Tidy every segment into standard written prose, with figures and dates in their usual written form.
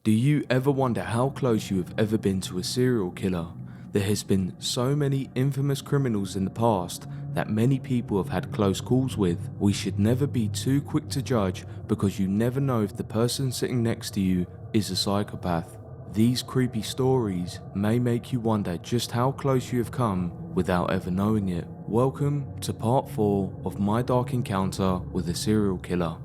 Do you ever wonder how close you have ever been to a serial killer? There has been so many infamous criminals in the past that many people have had close calls with. We should never be too quick to judge because you never know if the person sitting next to you is a psychopath. These creepy stories may make you wonder just how close you have come without ever knowing it. Welcome to part 4 of my dark encounter with a serial killer.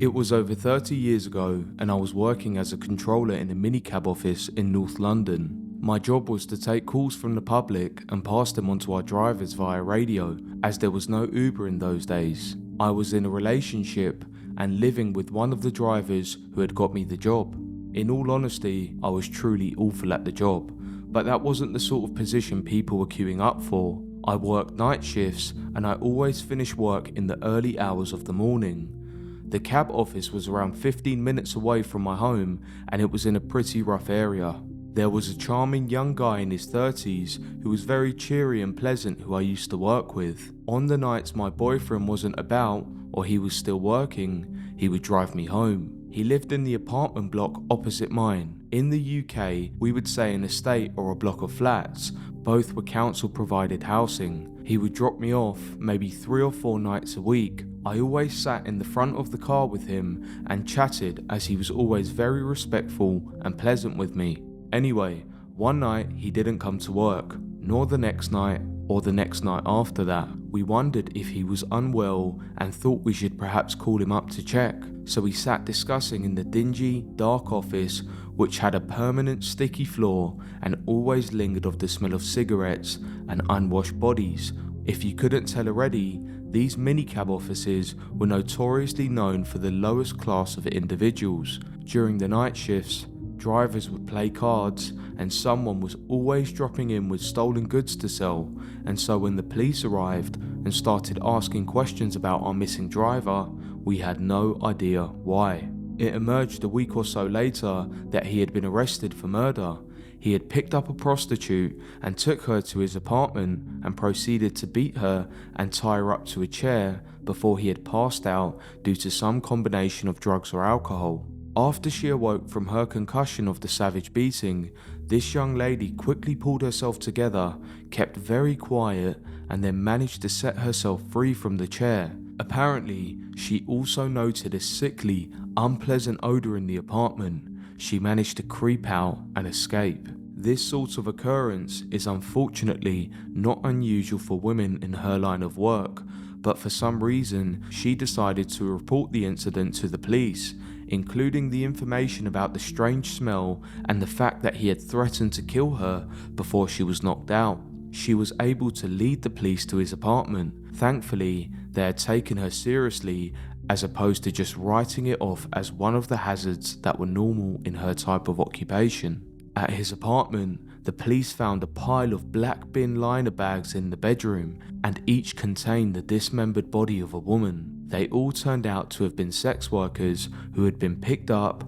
It was over 30 years ago, and I was working as a controller in a minicab office in North London. My job was to take calls from the public and pass them on to our drivers via radio, as there was no Uber in those days. I was in a relationship and living with one of the drivers who had got me the job. In all honesty, I was truly awful at the job, but that wasn't the sort of position people were queuing up for. I worked night shifts, and I always finished work in the early hours of the morning. The cab office was around 15 minutes away from my home, and it was in a pretty rough area. There was a charming young guy in his 30s who was very cheery and pleasant who I used to work with. On the nights my boyfriend wasn't about or he was still working, he would drive me home. He lived in the apartment block opposite mine. In the UK, we would say an estate or a block of flats. Both were council provided housing. He would drop me off maybe 3 or 4 nights a week. I always sat in the front of the car with him and chatted, as he was always very respectful and pleasant with me. Anyway, one night he didn't come to work, nor the next night or the next night after that. We wondered if he was unwell and thought we should perhaps call him up to check. So we sat discussing in the dingy, dark office, which had a permanent sticky floor and always lingered of the smell of cigarettes and unwashed bodies. If you couldn't tell already, these minicab offices were notoriously known for the lowest class of individuals. During the night shifts, drivers would play cards and someone was always dropping in with stolen goods to sell, and so when the police arrived and started asking questions about our missing driver, we had no idea why. It emerged a week or so later that he had been arrested for murder. He had picked up a prostitute and took her to his apartment and proceeded to beat her and tie her up to a chair before he had passed out due to some combination of drugs or alcohol. After she awoke from her concussion of the savage beating, this young lady quickly pulled herself together, kept very quiet, and then managed to set herself free from the chair. Apparently, she also noted a sickly, unpleasant odor in the apartment. She managed to creep out and escape. This sort of occurrence is unfortunately not unusual for women in her line of work, but for some reason she decided to report the incident to the police, including the information about the strange smell and the fact that he had threatened to kill her before she was knocked out. She was able to lead the police to his apartment. Thankfully, they had taken her seriously, as opposed to just writing it off as one of the hazards that were normal in her type of occupation. At his apartment, the police found a pile of black bin liner bags in the bedroom, and each contained the dismembered body of a woman. They all turned out to have been sex workers who had been picked up,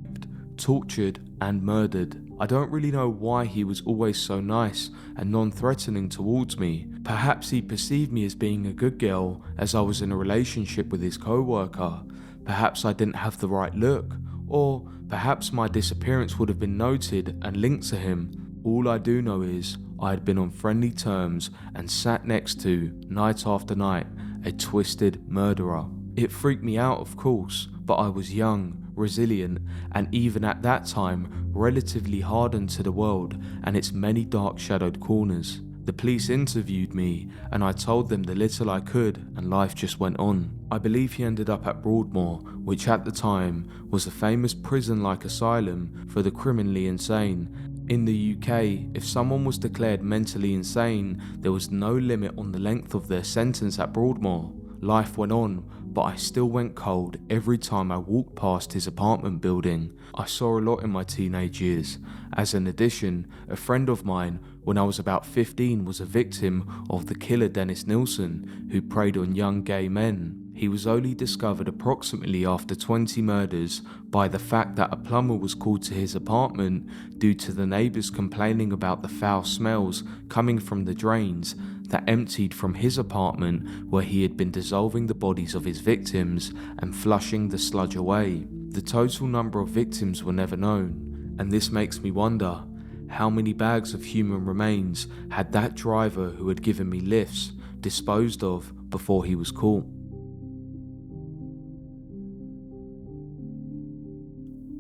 raped, tortured, and murdered. I don't really know why he was always so nice and non-threatening towards me. Perhaps he perceived me as being a good girl as I was in a relationship with his co-worker. Perhaps I didn't have the right look, or perhaps my disappearance would have been noted and linked to him. All I do know is I had been on friendly terms and sat next to, night after night, a twisted murderer. It freaked me out, of course, but I was young, resilient, and even at that time, relatively hardened to the world and its many dark shadowed corners. The police interviewed me and I told them the little I could, and life just went on. I believe he ended up at Broadmoor, which at the time was a famous prison-like asylum for the criminally insane. In the UK, if someone was declared mentally insane, there was no limit on the length of their sentence at Broadmoor. Life went on, but I still went cold every time I walked past his apartment building. I saw a lot in my teenage years. As an addition, a friend of mine, when I was about 15, was a victim of the killer Dennis Nilsen, who preyed on young gay men. He was only discovered approximately after 20 murders by the fact that a plumber was called to his apartment due to the neighbours complaining about the foul smells coming from the drains that emptied from his apartment, where he had been dissolving the bodies of his victims and flushing the sludge away. The total number of victims were never known, and this makes me wonder, how many bags of human remains had that driver who had given me lifts disposed of before he was caught?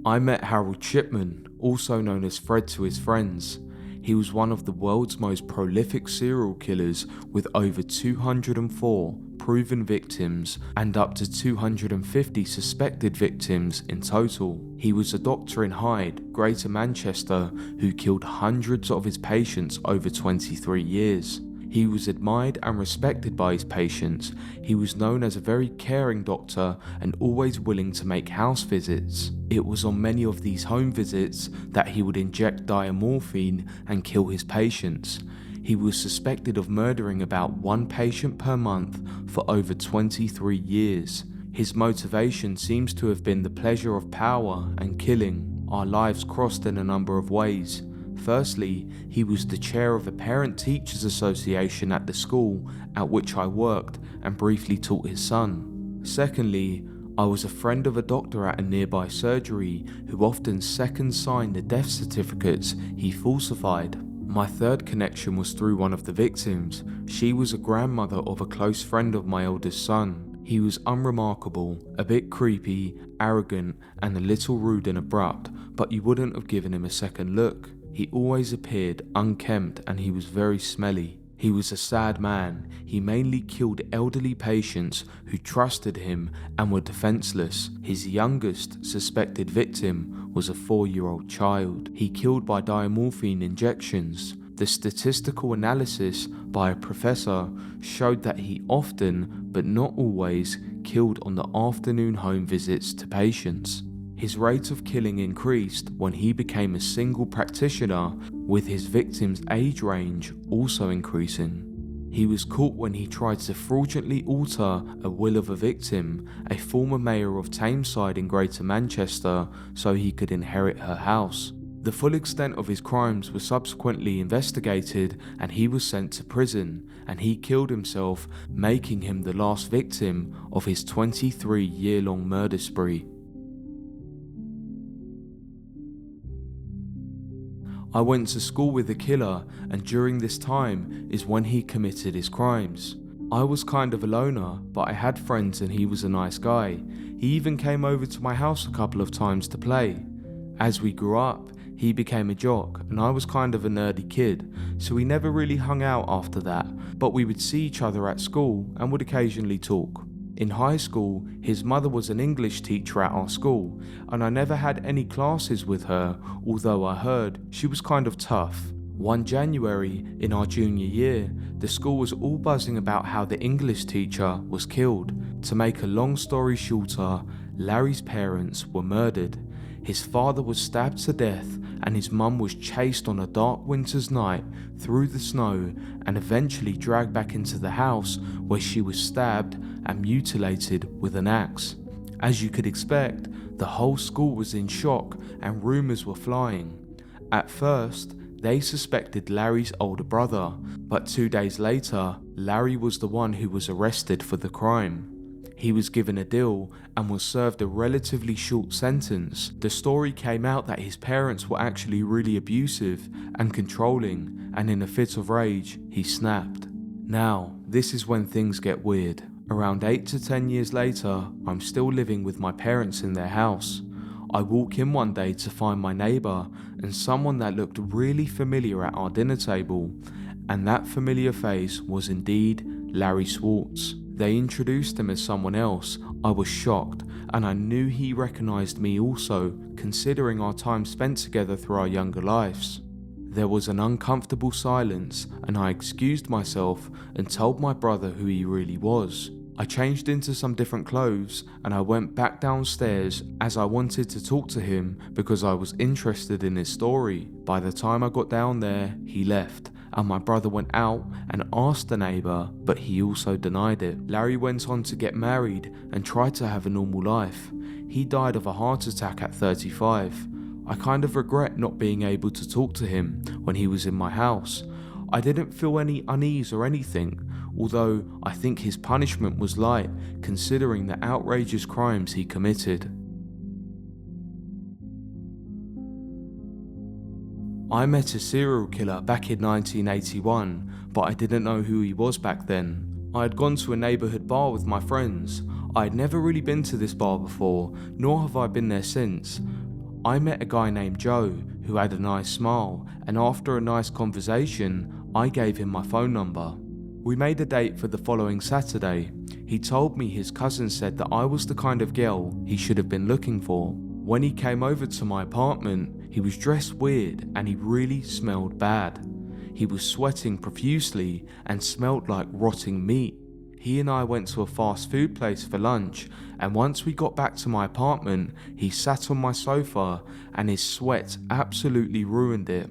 I met Harold Shipman, also known as Fred to his friends. He was one of the world's most prolific serial killers, with over 204 proven victims and up to 250 suspected victims in total. He was a doctor in Hyde, Greater Manchester, who killed hundreds of his patients over 23 years. He was admired and respected by his patients. He was known as a very caring doctor and always willing to make house visits. It was on many of these home visits that he would inject diamorphine and kill his patients. He was suspected of murdering about one patient per month for over 23 years. His motivation seems to have been the pleasure of power and killing. Our lives crossed in a number of ways. Firstly, he was the chair of a parent-teachers association at the school at which I worked and briefly taught his son. Secondly, I was a friend of a doctor at a nearby surgery who often second-signed the death certificates he falsified. My third connection was through one of the victims. She was a grandmother of a close friend of my oldest son. He was unremarkable, a bit creepy, arrogant, and a little rude and abrupt, but you wouldn't have given him a second look. He always appeared unkempt and he was very smelly. He was a sad man. He mainly killed elderly patients who trusted him and were defenseless. His youngest suspected victim was a 4-year-old child. He killed by diamorphine injections. The statistical analysis by a professor showed that he often, but not always, killed on the afternoon home visits to patients. His rate of killing increased when he became a single practitioner, with his victims' age range also increasing. He was caught when he tried to fraudulently alter a will of a victim, a former mayor of Tameside in Greater Manchester, so he could inherit her house. The full extent of his crimes was subsequently investigated and he was sent to prison, and he killed himself, making him the last victim of his 23-year-long murder spree. I went to school with the killer, and during this time is when he committed his crimes. I was kind of a loner, but I had friends and he was a nice guy. He even came over to my house a couple of times to play. As we grew up, he became a jock, and I was kind of a nerdy kid, so we never really hung out after that, but we would see each other at school and would occasionally talk. In high school, his mother was an English teacher at our school, and I never had any classes with her, although I heard she was kind of tough. One January, in our junior year, the school was all buzzing about how the English teacher was killed. To make a long story shorter, Larry's parents were murdered. His father was stabbed to death, and his mum was chased on a dark winter's night through the snow and eventually dragged back into the house, where she was stabbed and mutilated with an axe. As you could expect, the whole school was in shock and rumours were flying. At first, they suspected Larry's older brother, but 2 days later, Larry was the one who was arrested for the crime. He was given a deal and was served a relatively short sentence. The story came out that his parents were actually really abusive and controlling, and in a fit of rage, he snapped. Now, this is when things get weird. Around 8 to 10 years later, I'm still living with my parents in their house. I walk in one day to find my neighbour and someone that looked really familiar at our dinner table, and that familiar face was indeed Larry Swartz. They introduced him as someone else. I was shocked, and I knew he recognised me also, considering our time spent together through our younger lives. There was an uncomfortable silence, and I excused myself and told my brother who he really was. I changed into some different clothes and I went back downstairs as I wanted to talk to him because I was interested in his story. By the time I got down there, he left and my brother went out and asked the neighbour, but he also denied it. Larry went on to get married and tried to have a normal life. He died of a heart attack at 35. I kind of regret not being able to talk to him when he was in my house. I didn't feel any unease or anything, although I think his punishment was light considering the outrageous crimes he committed. I met a serial killer back in 1981, but I didn't know who he was back then. I had gone to a neighbourhood bar with my friends. I had never really been to this bar before, nor have I been there since. I met a guy named Joe who had a nice smile, and after a nice conversation, I gave him my phone number. We made a date for the following Saturday. He told me his cousin said that I was the kind of girl he should have been looking for. When he came over to my apartment, he was dressed weird and he really smelled bad. He was sweating profusely and smelled like rotting meat. He and I went to a fast food place for lunch, and once we got back to my apartment, he sat on my sofa and his sweat absolutely ruined it.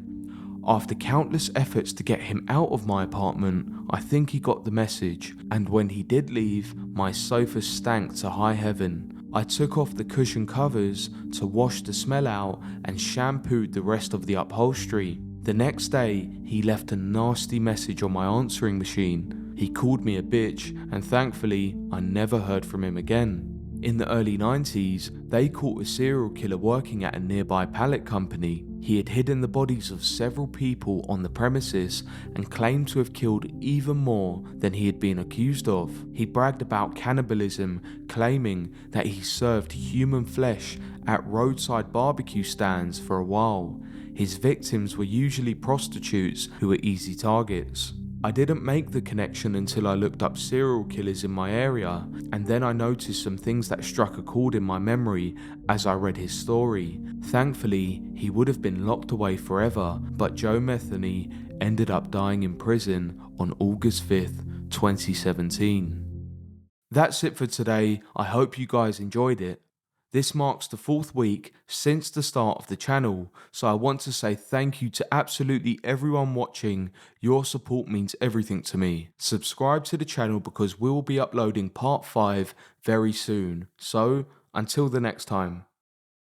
After countless efforts to get him out of my apartment, I think he got the message, and when he did leave, my sofa stank to high heaven. I took off the cushion covers to wash the smell out and shampooed the rest of the upholstery. The next day, he left a nasty message on my answering machine. He called me a bitch, and thankfully, I never heard from him again. In the early 90s, they caught a serial killer working at a nearby pallet company. He had hidden the bodies of several people on the premises and claimed to have killed even more than he had been accused of. He bragged about cannibalism, claiming that he served human flesh at roadside barbecue stands for a while. His victims were usually prostitutes who were easy targets. I didn't make the connection until I looked up serial killers in my area, and then I noticed some things that struck a chord in my memory as I read his story. Thankfully, he would have been locked away forever, but Joe Metheny ended up dying in prison on August 5th, 2017. That's it for today. I hope you guys enjoyed it. This marks the 4th week since the start of the channel, so I want to say thank you to absolutely everyone watching. Your support means everything to me. Subscribe to the channel because we will be uploading part 5 very soon. So, until the next time.